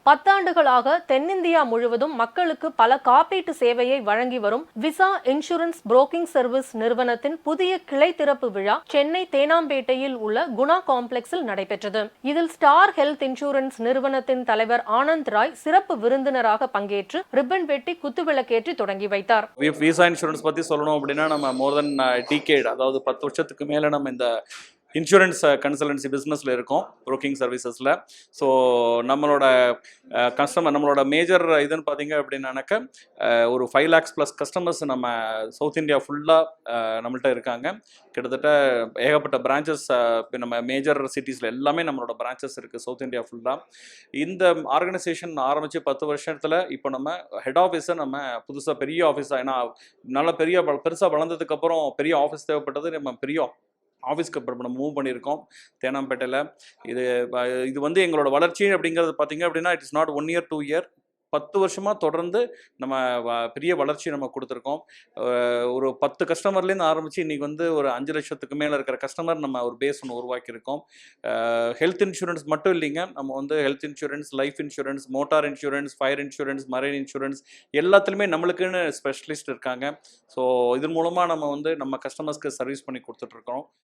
10 ஆண்டுகளாக தென்னிந்தியா முழுவதும் மக்களுக்கு பல காப்பீட்டு சேவையை வழங்கி வரும் விசா இன்சூரன்ஸ் புரோக்கிங் சர்வீஸ் நிறுவனத்தின் புதிய கிளை திறப்பு விழா சென்னை தேனாம்பேட்டையில் உள்ள குணா காம்ப்ளெக்ஸில் நடைபெற்றது. இதில் ஸ்டார் ஹெல்த் இன்சூரன்ஸ் நிறுவனத்தின் தலைவர் ஆனந்த் ராய் சிறப்பு விருந்தினராக பங்கேற்று ரிப்பன் வெட்டி குத்துவிளக்கேற்றி தொடங்கி வைத்தார். விசா இன்சூரன்ஸ் பத்தி சொல்லணும் அப்படின்னா நம்ம மோர் தென் டிகேட், அதாவது 10 வருஷத்துக்கு மேல நம்ம இந்த இன்சூரன்ஸ் கன்சல்டன்சி பிஸ்னஸில் இருக்கோம், புரோக்கிங் சர்வீசஸில். ஸோ நம்மளோட நம்மளோட மேஜர் இதுன்னு பார்த்தீங்க அப்படின்னாக்க ஒரு 5 lakhs ப்ளஸ் கஸ்டமர்ஸ் நம்ம சவுத் இந்தியா ஃபுல்லாக நம்மள்கிட்ட இருக்காங்க. கிட்டத்தட்ட ஏகப்பட்ட பிரான்ச்சஸ் நம்ம மேஜர் சிட்டிஸில் எல்லாமே நம்மளோட பிரான்ச்சஸ் இருக்குது சவுத் இந்தியா ஃபுல்லாக. இந்த ஆர்கனைசேஷன் ஆரம்பித்து 10 வருஷத்தில் இப்போ நம்ம ஹெட் ஆஃபீஸை நம்ம புதுசாக பெரிய ஆஃபீஸாக, ஏன்னா நல்லா பெருசாக வளர்ந்ததுக்கப்புறம் பெரிய ஆஃபீஸ் தேவைப்பட்டது, நம்ம பெரிய ஆஃபீஸ்க்கு இப்போ நம்ம மூவ் பண்ணியிருக்கோம் தேனாம்பேட்டையில். இது வந்து எங்களோட வளர்ச்சி அப்படிங்கிறது பார்த்தீங்க அப்படின்னா it is not 1 year 2 year, 10 வருஷமாக தொடர்ந்து நம்ம பெரிய வளர்ச்சி நம்ம கொடுத்துருக்கோம். ஒரு 10 கஸ்டமர்லேருந்து ஆரம்பித்து இன்றைக்கி வந்து ஒரு 5 லட்சத்துக்கு மேலே இருக்கிற கஸ்டமர் நம்ம ஒரு பேஸ் ஒன்று உருவாக்கியிருக்கோம். ஹெல்த் இன்சூரன்ஸ் மட்டும் இல்லைங்க, நம்ம வந்து health insurance, life insurance, motor insurance, fire insurance, marine insurance எல்லாத்துலேயுமே நம்மளுக்குன்னு ஸ்பெஷலிஸ்ட் இருக்காங்க. ஸோ இதன் மூலமாக நம்ம வந்து நம்ம கஸ்டமர்ஸ்க்கு சர்வீஸ் பண்ணி கொடுத்துட்ருக்கோம்.